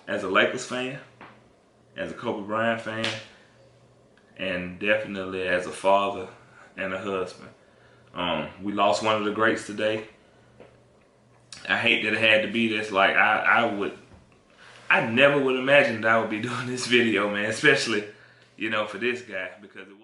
as a Lakers fan, as a Kobe Bryant fan, and definitely as a father and a husband. We lost one of the greats today. I hate that it had to be this. Like I never would imagine that I would be doing this video, man. Especially, for this guy, because it was.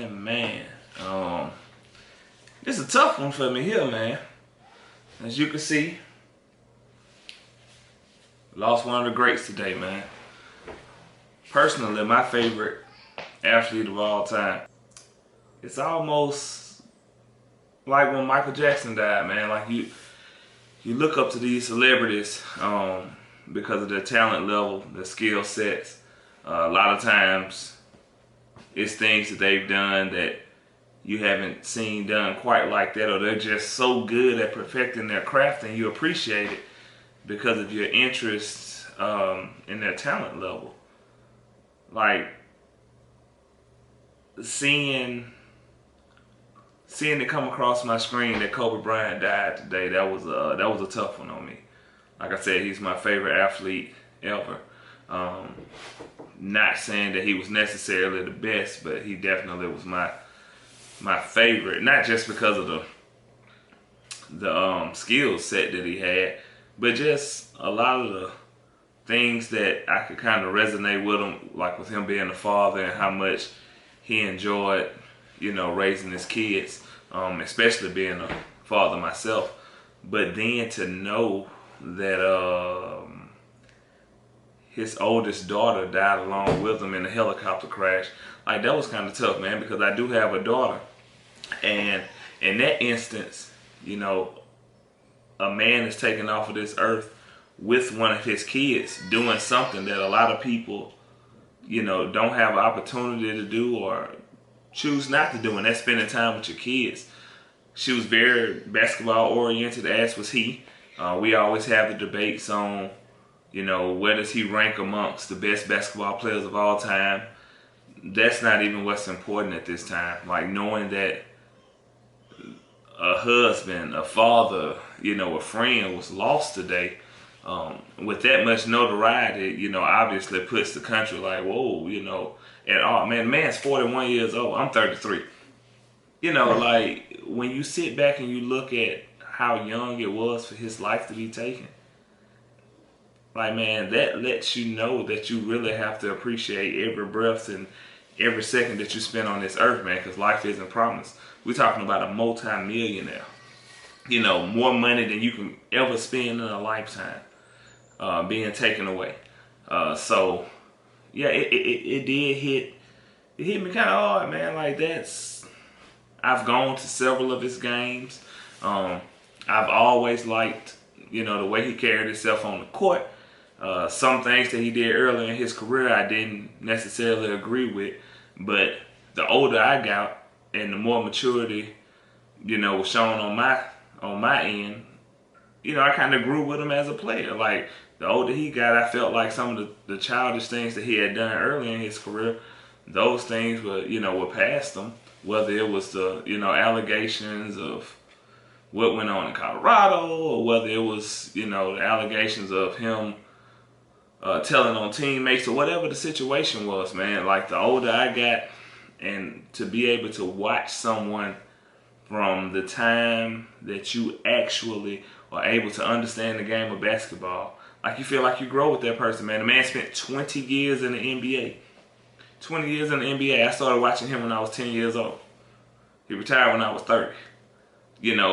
Man. This is a tough one for me here, man. As you can see, lost one of the greats today, man. Personally, my favorite athlete of all time. It's almost like when Michael Jackson died, man. Like you look up to these celebrities because of their talent level, their skill sets. A lot of times, it's things that they've done that you haven't seen done quite like that, or they're just so good at perfecting their craft and you appreciate it because of your interest in their talent level. Like seeing it come across my screen that Kobe Bryant died today, that was a tough one on me. Like I said, he's my favorite athlete ever. Not saying that he was necessarily the best, but he definitely was my favorite. Not just because of the skill set that he had, but just a lot of the things that I could kind of resonate with him, like with him being a father and how much he enjoyed, raising his kids, especially being a father myself. But then to know that his oldest daughter died along with him in a helicopter crash, like that was kind of tough, man, because I do have a daughter. And in that instance, a man is taken off of this earth with one of his kids doing something that a lot of people, don't have an opportunity to do or choose not to do, and that's spending time with your kids. She was very basketball oriented, as was he. We always have the debates on, where does he rank amongst the best basketball players of all time. That's not even what's important at this time. Like knowing that a husband, a father, a friend was lost today, with that much notoriety, obviously puts the country like, whoa, at all. Man, the man's 41 years old. I'm 33. Like when you sit back and you look at how young it was for his life to be taken, like, man, that lets you know that you really have to appreciate every breath and every second that you spend on this earth, man, because life isn't promised. We're talking about a multi-millionaire. More money than you can ever spend in a lifetime being taken away. So, yeah, it did hit. It hit me kind of hard, man. Like I've gone to several of his games. I've always liked, the way he carried himself on the court. Some things that he did early in his career I didn't necessarily agree with, but the older I got and the more maturity, was shown on my end, I kind of grew with him as a player. Like the older he got, I felt like some of the childish things that he had done early in his career, those things were past him. Whether it was the allegations of what went on in Colorado, or whether it was the allegations of him telling on teammates, or whatever the situation was, man. Like the older I got And to be able to watch someone from the time that you actually are able to understand the game of basketball, like you feel like you grow with that person, man. The man spent 20 years in the NBA. 20 years in the NBA. I started watching him when I was 10 years old. He retired when I was 30.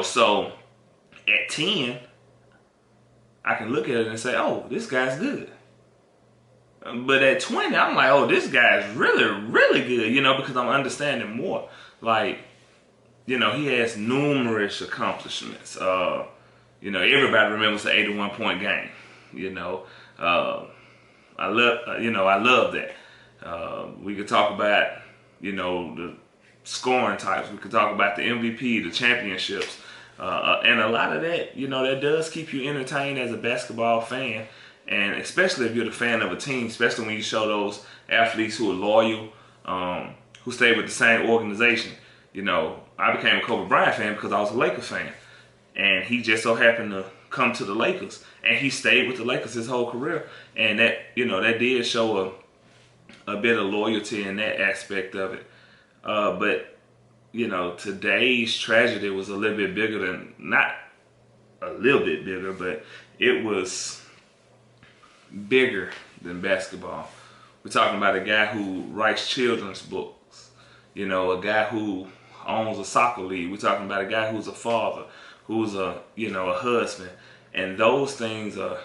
So at 10, I can look at it and say, oh, this guy's good. But at 20, I'm like, oh, this guy's really, really good, because I'm understanding more. Like, he has numerous accomplishments. Everybody remembers the 81-point game. I love that. We could talk about, the scoring types. We could talk about the MVP, the championships. And a lot of that, that does keep you entertained as a basketball fan. And especially if you're the fan of a team, especially when you show those athletes who are loyal, who stay with the same organization. I became a Kobe Bryant fan because I was a Lakers fan. And he just so happened to come to the Lakers. And he stayed with the Lakers his whole career. And that, that did show a bit of loyalty in that aspect of it. But today's tragedy was a little bit bigger than, not a little bit bigger, but it was bigger than basketball. We're talking about a guy who writes children's books, a guy who owns a soccer league. We're talking about a guy who's a father, who's a husband. And those things are,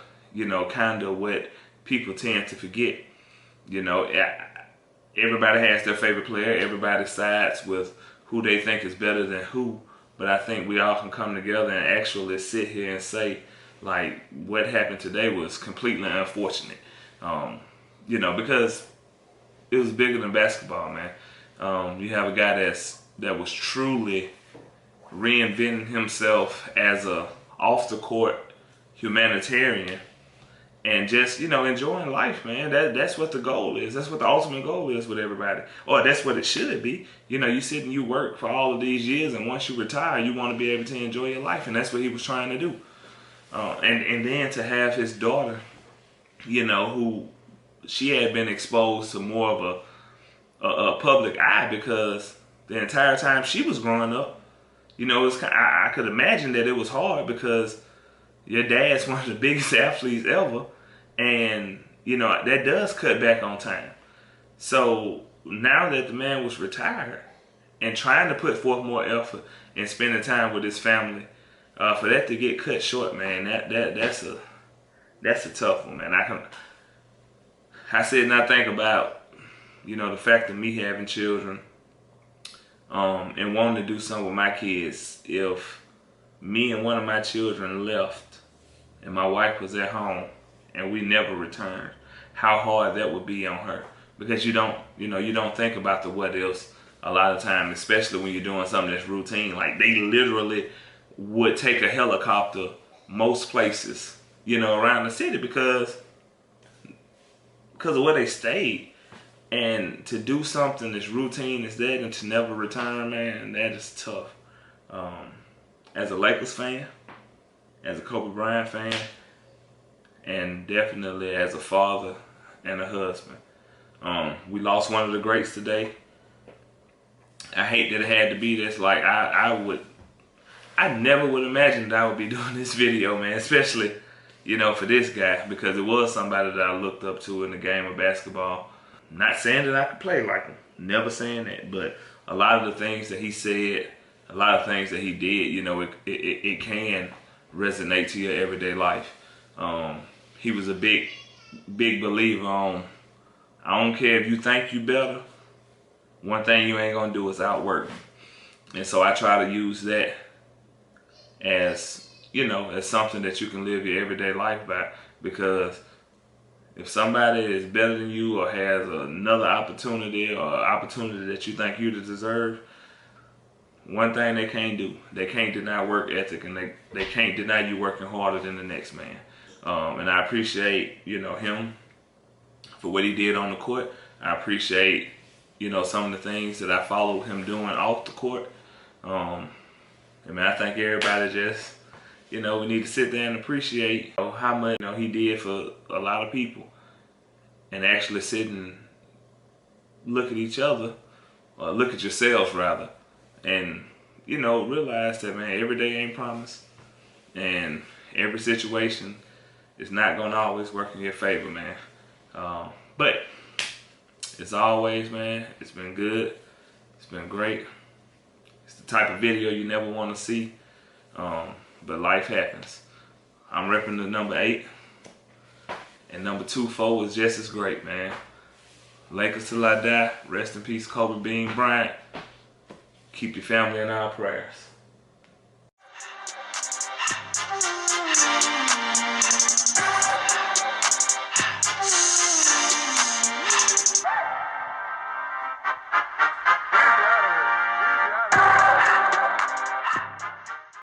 kind of what people tend to forget. Everybody has their favorite player. Everybody sides with who they think is better than who. But I think we all can come together and actually sit here and say, like, what happened today was completely unfortunate. Because it was bigger than basketball, man. You have a guy that was truly reinventing himself as a off-the-court humanitarian and just, enjoying life, man. That's what the goal is. That's what the ultimate goal is with everybody. Or that's what it should be. You sit and you work for all of these years, and once you retire, you want to be able to enjoy your life, and that's what he was trying to do. And then to have his daughter, who she had been exposed to more of a public eye because the entire time she was growing up, I could imagine that it was hard because your dad's one of the biggest athletes ever, and that does cut back on time. So now that the man was retired and trying to put forth more effort and spending time with his family, for that to get cut short, man, that's a tough one, man. I sit and I think about, the fact of me having children, and wanting to do something with my kids. If me and one of my children left and my wife was at home and we never returned, how hard that would be on her. Because you don't think about the what ifs a lot of times, especially when you're doing something that's routine. Like, they literally would take a helicopter most places, around the city because of where they stayed. And to do something that's routine as that and to never return, man, that is tough. As a Lakers fan, as a Kobe Bryant fan, and definitely as a father and a husband. We lost one of the greats today. I hate that it had to be this. Like, I never would imagine that I would be doing this video, man, especially, for this guy, because it was somebody that I looked up to in the game of basketball. Not saying that I could play like him, never saying that, but a lot of the things that he said, a lot of things that he did, it can resonate to your everyday life. He was a big believer on, I don't care if you think you better, one thing you ain't gonna do is outwork me. And so I try to use that as, as something that you can live your everyday life by, because if somebody is better than you or has another opportunity or opportunity that you think you deserve, one thing they can't do, they can't deny work ethic, and they can't deny you working harder than the next man. And I appreciate, him for what he did on the court. I appreciate, some of the things that I followed him doing off the court. I think everybody just, we need to sit there and appreciate how much he did for a lot of people, and actually sit and look at each other look at yourselves rather, and realize that, man, every day ain't promised, and every situation is not gonna always work in your favor, man. But as always, man, it's been good. It's been great. It's the type of video you never want to see, but life happens. I'm repping the number 8, and number 24 is just as great, man. Lakers till I die. Rest in peace, Kobe Bryant. Keep your family in our prayers.